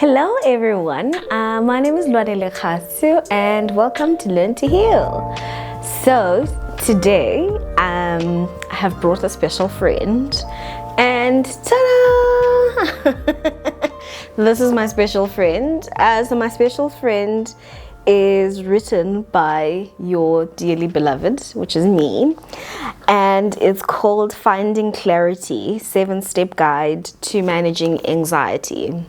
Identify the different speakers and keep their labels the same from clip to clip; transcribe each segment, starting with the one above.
Speaker 1: Hello everyone, my name is Lwadele Khasu and welcome to Learn to Heal. So today I have brought a special friend and ta-da! This is my special friend. So my special friend is written by your dearly beloved, which is me, and it's called Finding Clarity, 7-Step Guide to Managing Anxiety.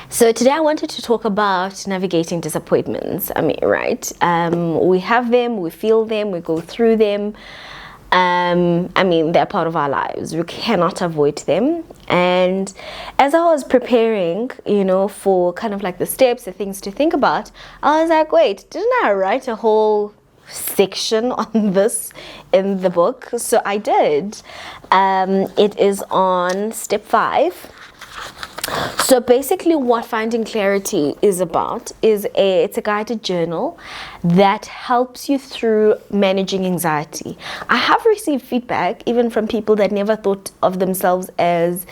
Speaker 1: So today I wanted to talk about navigating disappointments. We have them, we feel them, we go through them. They're part of our lives. We cannot avoid them. And as I was preparing, for kind of like the steps, the things to think about, I was like, wait, didn't I write a whole section on this in the book? So I did. It is on step 5. So basically what Finding Clarity is about is it's a guided journal that helps you through managing anxiety. I have received feedback even from people that never thought of themselves as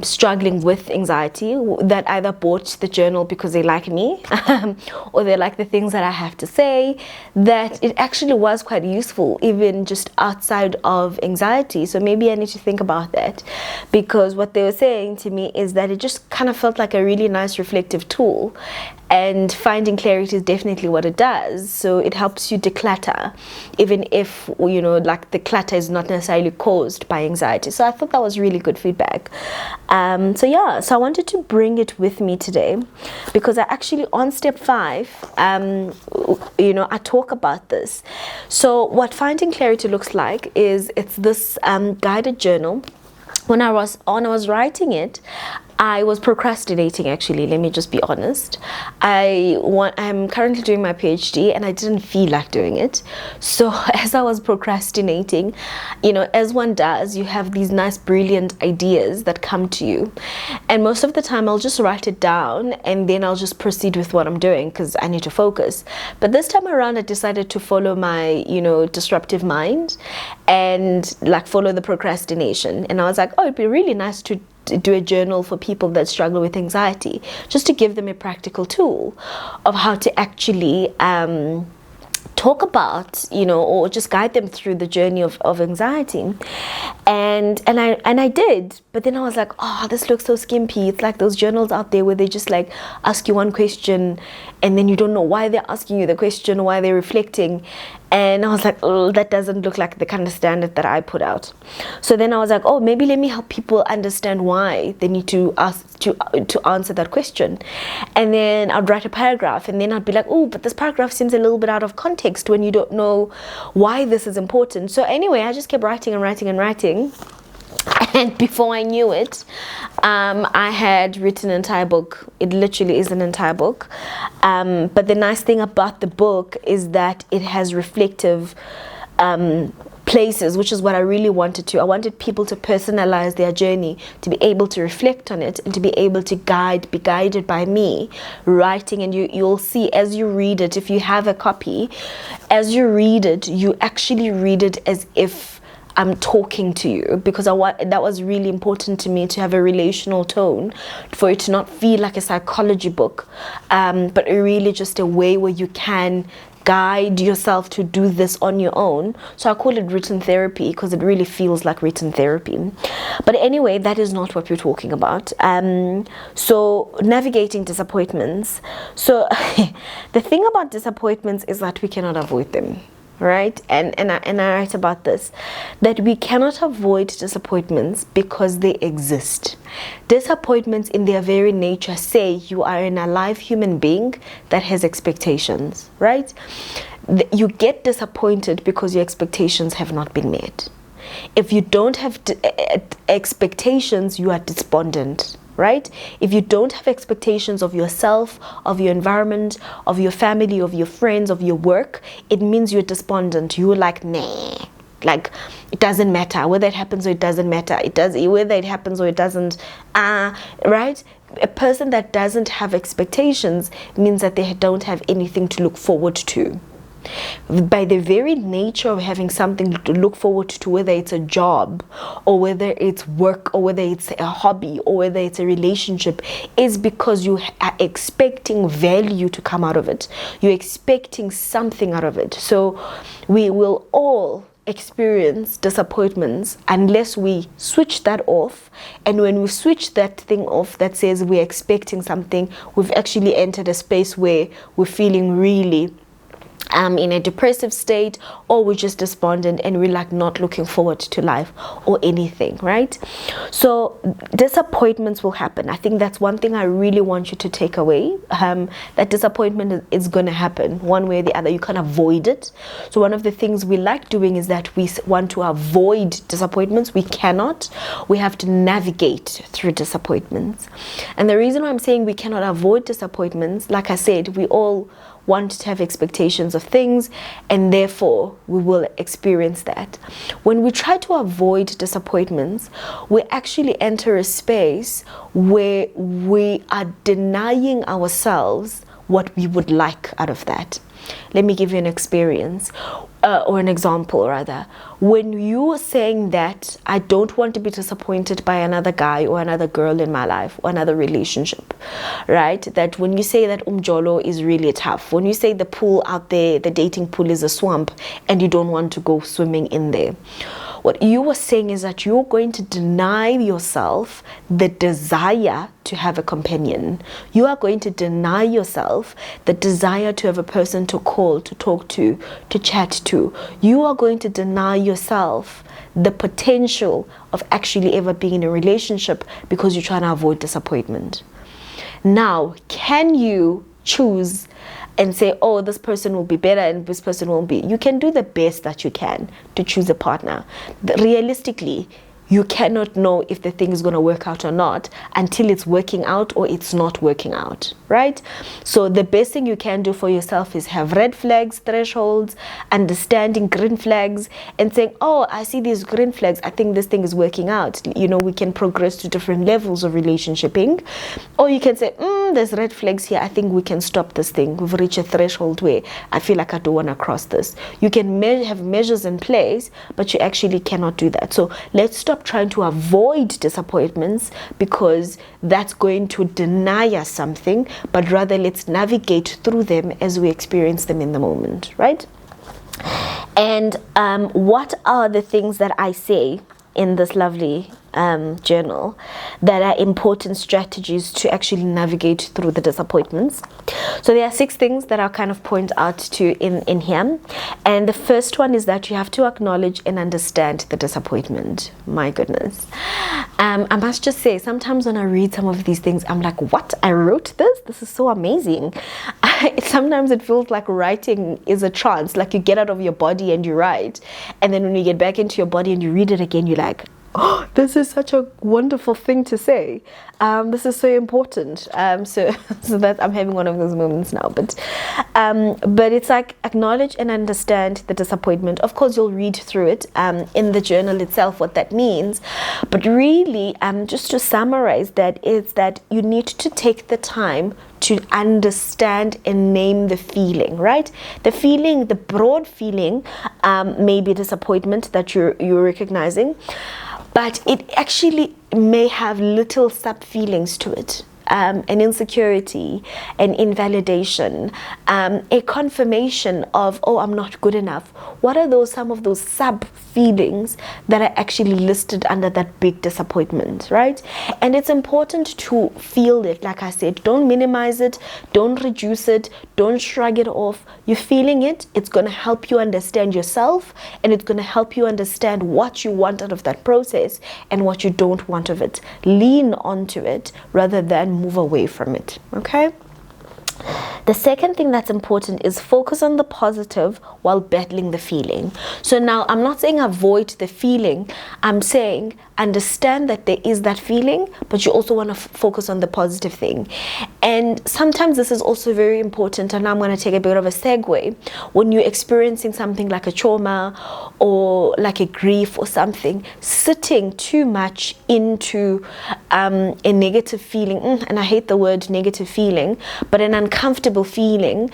Speaker 1: struggling with anxiety, that either bought the journal because they like me or they like the things that I have to say, that it actually was quite useful even just outside of anxiety. So maybe I need to think about that, because what they were saying to me is that it just kind of felt like a really nice reflective tool, and Finding Clarity is definitely what it does. So it helps you declutter, even if the clutter is not necessarily caused by anxiety. So I thought that was really good feedback. So I wanted to bring it with me today, because I actually on step 5 I talk about this. So what Finding Clarity looks like is it's this guided journal. When I was writing it, I was procrastinating, actually. Let me just be honest. I'm currently doing my PhD and I didn't feel like doing it. So as I was procrastinating, as one does, you have these nice, brilliant ideas that come to you. And most of the time I'll just write it down and then I'll just proceed with what I'm doing because I need to focus. But this time around I decided to follow my, disruptive mind and follow the procrastination. And I was like, oh, it'd be really nice to do a journal for people that struggle with anxiety, just to give them a practical tool of how to actually talk about, or just guide them through the journey of anxiety. And I did, but then I was like, oh, this looks so skimpy. It's like those journals out there where they just ask you one question and then you don't know why they're asking you the question, why they're reflecting. And I was like, oh, that doesn't look like the kind of standard that I put out. So then I was like, oh, maybe let me help people understand why they need to ask to answer that question. And then I'd write a paragraph and then I'd be like, oh, but this paragraph seems a little bit out of context when you don't know why this is important. So anyway, I just kept writing and writing and writing. And before I knew it, I had written an entire book. It literally is an entire book. But the nice thing about the book is that it has reflective places, which is what I really wanted to. I wanted people to personalize their journey, to be able to reflect on it, and to be able to be guided by me writing. And you'll see as you read it, if you have a copy, as you read it, you actually read it as if I'm talking to you, because that was really important to me, to have a relational tone, for it to not feel like a psychology book, but really just a way where you can guide yourself to do this on your own. So I call it written therapy because it really feels like written therapy. But anyway, that is not what we're talking about. So navigating disappointments. So the thing about disappointments is that we cannot avoid them. Right? And I write about this, that we cannot avoid disappointments because they exist. Disappointments in their very nature say you are an alive human being that has expectations, right? You get disappointed because your expectations have not been met. If you don't have expectations, you are despondent. Right? If you don't have expectations of yourself, of your environment, of your family, of your friends, of your work, it means you're despondent. You're like, nah, it doesn't matter whether it happens or it doesn't matter. Whether it happens or it doesn't. Right? A person that doesn't have expectations means that they don't have anything to look forward to. By the very nature of having something to look forward to, whether it's a job or whether it's work or whether it's a hobby or whether it's a relationship, is because you are expecting value to come out of it. You're expecting something out of it. So we will all experience disappointments unless we switch that off. And when we switch that thing off that says we're expecting something, we've actually entered a space where we're feeling really in a depressive state, or we're just despondent and we're like not looking forward to life or anything, right? So disappointments will happen. I think that's one thing I really want you to take away, that disappointment is going to happen one way or the other. You can't avoid it. So one of the things we like doing is that we want to avoid disappointments. We cannot. We have to navigate through disappointments. And the reason why I'm saying we cannot avoid disappointments, like I said, we all want to have expectations of things, and therefore we will experience that. When we try to avoid disappointments, we actually enter a space where we are denying ourselves what we would like out of that. Let me give you an experience, or an example rather. When you're saying that I don't want to be disappointed by another guy or another girl in my life or another relationship, right? That when you say that umjolo is really tough, when you say the pool out there, the dating pool is a swamp and you don't want to go swimming in there, what you are saying is that you're going to deny yourself the desire to have a companion. You are going to deny yourself the desire to have a person to call, to talk to chat to. You are going to deny yourself the potential of actually ever being in a relationship because you're trying to avoid disappointment. Now, can you choose and say, oh, this person will be better and this person won't be? You can do the best that you can to choose a partner. But realistically, you cannot know if the thing is going to work out or not until it's working out or it's not working out, right? So the best thing you can do for yourself is have red flags, thresholds, understanding green flags, and saying, oh, I see these green flags, I think this thing is working out. You know, we can progress to different levels of relationshiping. Or you can say, there's red flags here, I think we can stop this thing. We've reached a threshold where I feel like I don't want to cross this. You can have measures in place, but you actually cannot do that. So let's stop trying to avoid disappointments, because that's going to deny us something, but rather let's navigate through them as we experience them in the moment, right? And what are the things that I say in this lovely journal that are important strategies to actually navigate through the disappointments? So there are 6 things that I'll kind of point out to in here. And the first one is that you have to acknowledge and understand the disappointment. My goodness. I must just say, sometimes when I read some of these things, I'm like, what? I wrote this? This is so amazing. Sometimes it feels like writing is a trance, like you get out of your body and you write. And then when you get back into your body and you read it again, you're like, oh, this is such a wonderful thing to say. This is so important. So that I'm having one of those moments now. But it's like, acknowledge and understand the disappointment. Of course, you'll read through it in the journal itself, what that means. But really, just to summarize that, is that you need to take the time to understand and name the feeling, right? The feeling, the broad feeling, may be disappointment that you're recognizing, but it actually may have little sub feelings to it. An insecurity, an invalidation, a confirmation of, oh, I'm not good enough. What are some of those sub feelings that are actually listed under that big disappointment, right? And it's important to feel it. Like I said, don't minimize it, don't reduce it, don't shrug it off. You're feeling it. It's going to help you understand yourself, and it's going to help you understand what you want out of that process and what you don't want of it. Lean onto it rather than move away from it. Okay. The second thing that's important is focus on the positive while battling the feeling. So now I'm not saying avoid the feeling. I'm saying understand that there is that feeling, but you also want to focus on the positive thing. And sometimes this is also very important, and I'm going to take a bit of a segue. When you're experiencing something like a trauma or like a grief or something, sitting too much into a negative feeling, and I hate the word negative feeling, but an uncomfortable feeling,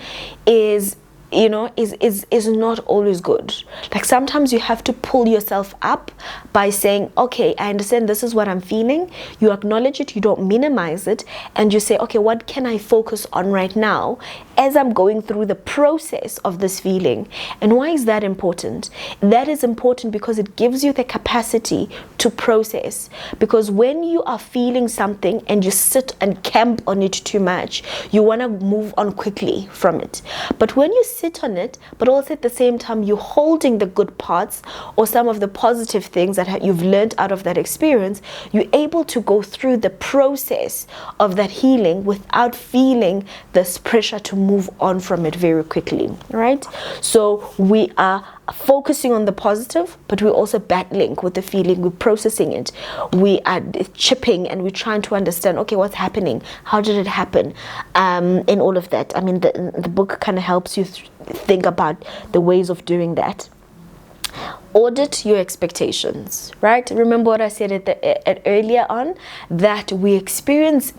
Speaker 1: is is not always good. Like sometimes you have to pull yourself up by saying, okay, I understand this is what I'm feeling. You acknowledge it, you don't minimize it, and you say, okay, what can I focus on right now as I'm going through the process of this feeling? And why is that important? That is important because it gives you the capacity to process. Because when you are feeling something and you sit and camp on it too much, you want to move on quickly from it. But when you sit on it, but also at the same time you're holding the good parts or some of the positive things that you've learned out of that experience, you're able to go through the process of that healing without feeling this pressure to move on from it very quickly, right? So we are focusing on the positive, but we're also battling with the feeling, we're processing it, we are chipping, and we're trying to understand, okay, what's happening, how did it happen, and all of that. I mean, the book kind of helps you think about the ways of doing that. Audit your expectations, right? Remember what I said at earlier on, that we experience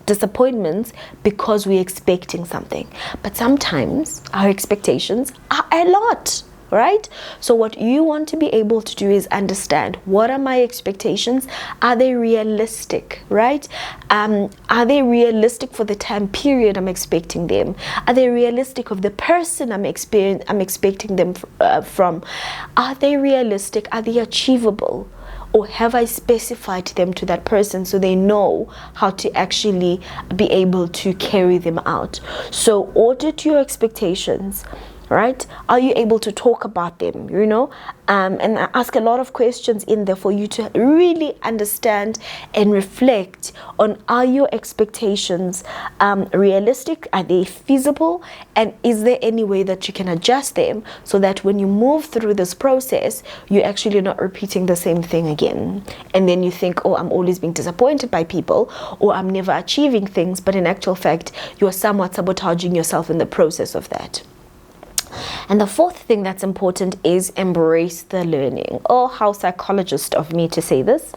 Speaker 1: disappointments because we're expecting something, but sometimes our expectations are a lot, right? So what you want to be able to do is understand, what are my expectations? Are they realistic, right? Are they realistic for the time period I'm expecting them? Are they realistic of the person I'm expecting them from? Are they realistic? Are they achievable? Or have I specified them to that person so they know how to actually be able to carry them out? So audit your expectations, right? Are you able to talk about them, and ask a lot of questions in there for you to really understand and reflect on, are your expectations realistic? Are they feasible? And is there any way that you can adjust them so that when you move through this process, you're actually not repeating the same thing again? And then you think, oh, I'm always being disappointed by people, or I'm never achieving things, but in actual fact, you're somewhat sabotaging yourself in the process of that. And the fourth thing that's important is embrace the learning. Oh, how psychologist of me to say this,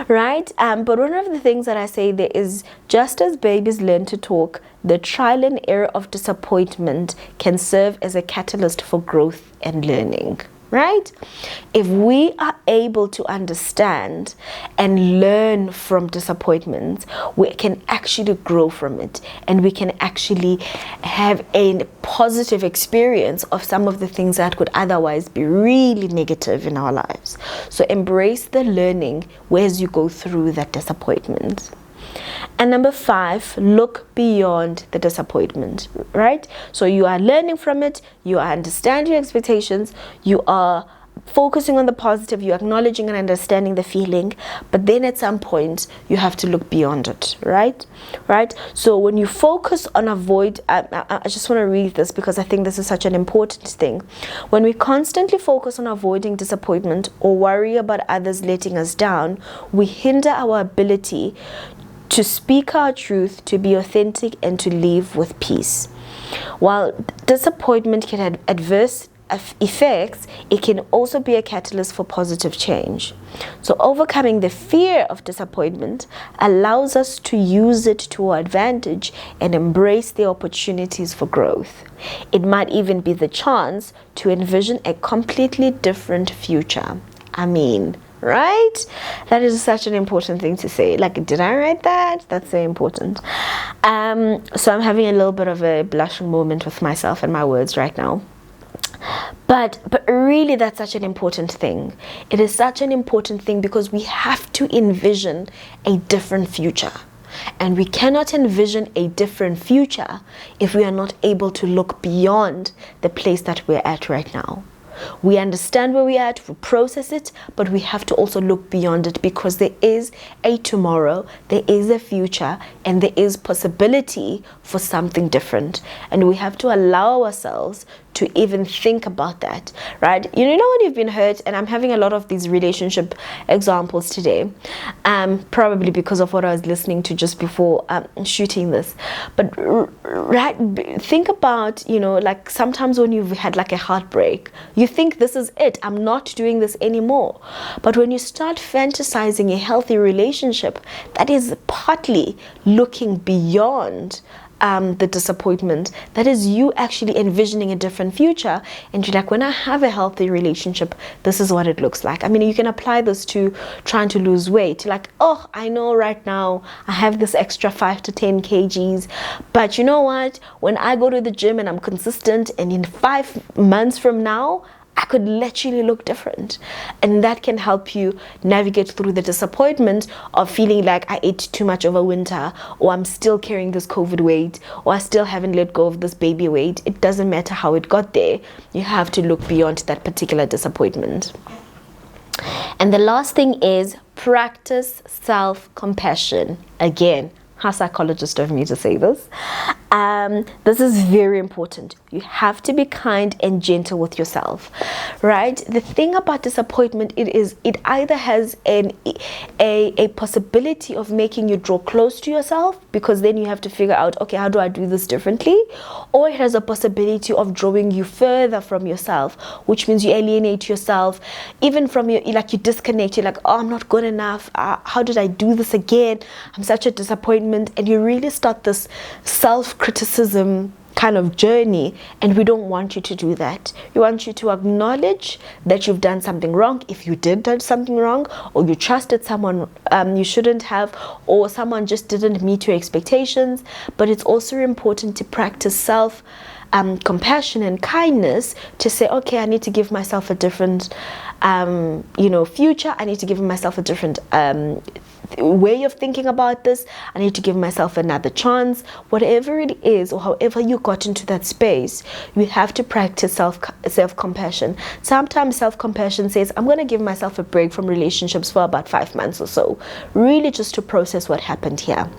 Speaker 1: right? But one of the things that I say there is, just as babies learn to talk, the trial and error of disappointment can serve as a catalyst for growth and learning. Right? If we are able to understand and learn from disappointments, we can actually grow from it, and we can actually have a positive experience of some of the things that could otherwise be really negative in our lives. So embrace the learning as you go through that disappointment. And number 5, look beyond the disappointment, right? So you are learning from it, you are understanding your expectations, you are focusing on the positive, you're acknowledging and understanding the feeling, but then at some point you have to look beyond it, right? So when you focus on avoid, I just want to read this because I think this is such an important thing. When we constantly focus on avoiding disappointment or worry about others letting us down, we hinder our ability to speak our truth, to be authentic, and to live with peace. While disappointment can have adverse effects, it can also be a catalyst for positive change. So overcoming the fear of disappointment allows us to use it to our advantage and embrace the opportunities for growth. It might even be the chance to envision a completely different future. Right? That is such an important thing to say. Like, did I write that? That's so important. So I'm having a little bit of a blushing moment with myself and my words right now. But really, that's such an important thing. It is such an important thing because we have to envision a different future. And we cannot envision a different future if we are not able to look beyond the place that we're at right now. We understand where we're at, we process it, but we have to also look beyond it, because there is a tomorrow, there is a future, and there is possibility for something different. And we have to allow ourselves to even think about that, right? You know when you've been hurt, and I'm having a lot of these relationship examples today, probably because of what I was listening to just before shooting this. But right, think about, like sometimes when you've had like a heartbreak, you think this is it, I'm not doing this anymore. But when you start fantasizing a healthy relationship, that is partly looking beyond the disappointment. That is you actually envisioning a different future, and you're like, when I have a healthy relationship, this is what it looks like. I mean, you can apply this to trying to lose weight. You're like, oh, I know right now I have this extra 5 to 10 kgs, but you know what, when I go to the gym and I'm consistent, and in 5 months from now I could literally look different. And that can help you navigate through the disappointment of feeling like I ate too much over winter, or I'm still carrying this COVID weight, or I still haven't let go of this baby weight. It doesn't matter how it got there. You have to look beyond that particular disappointment. And the last thing is practice self-compassion. Again, how psychologist of me to say this. This is very important. You have to be kind and gentle with yourself, right? The thing about disappointment, it either has a possibility of making you draw close to yourself, because then you have to figure out, okay, how do I do this differently? Or it has a possibility of drawing you further from yourself, which means you alienate yourself, even from you disconnect. You're like, oh, I'm not good enough. How did I do this again? I'm such a disappointment. And you really start this self-criticism kind of journey, and we don't want you to do that. We want you to acknowledge that you've done something wrong, if you did do something wrong, or you trusted someone you shouldn't have, or someone just didn't meet your expectations. But it's also important to practice self compassion and kindness, to say, okay, I need to give myself a different future. I need to give myself a different way of thinking about this. I need to give myself another chance. Whatever it is, or however you got into that space, you have to practice self-compassion. Sometimes self-compassion says, I'm going to give myself a break from relationships for about 5 months or so, really just to process what happened here.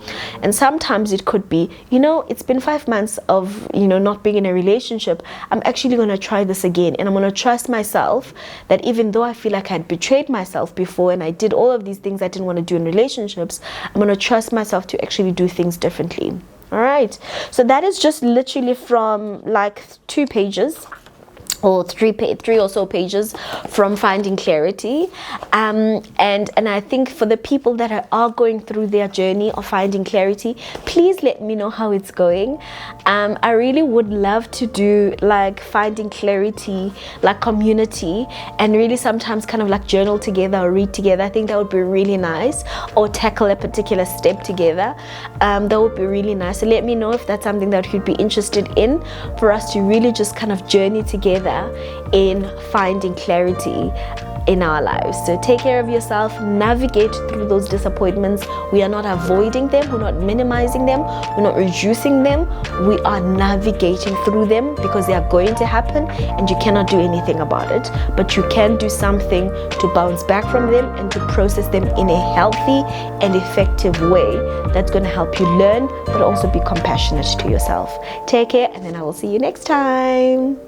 Speaker 1: And sometimes it could be, it's been 5 months of not being in a relationship. I'm actually going to try this again, and I'm going to trust myself that even though I feel like I had betrayed myself before, and I did all of these things I didn't want to do in relationships, I'm going to trust myself to actually do things differently. All right, so that is just literally from like 2 pages or 3 or so pages from Finding Clarity, and I think for the people that are going through their journey of finding clarity, please let me know how it's going. I really would love to do like Finding Clarity like community, and really sometimes kind of like journal together or read together. I think that would be really nice, or tackle a particular step together. That would be really nice. So let me know if that's something that you'd be interested in, for us to really just kind of journey together in finding clarity in our lives. So take care of yourself, navigate through those disappointments. We are not avoiding them, we're not minimizing them, we're not reducing them. We are navigating through them, because they are going to happen and you cannot do anything about it. But you can do something to bounce back from them and to process them in a healthy and effective way that's going to help you learn, but also be compassionate to yourself. Take care, and then I will see you next time.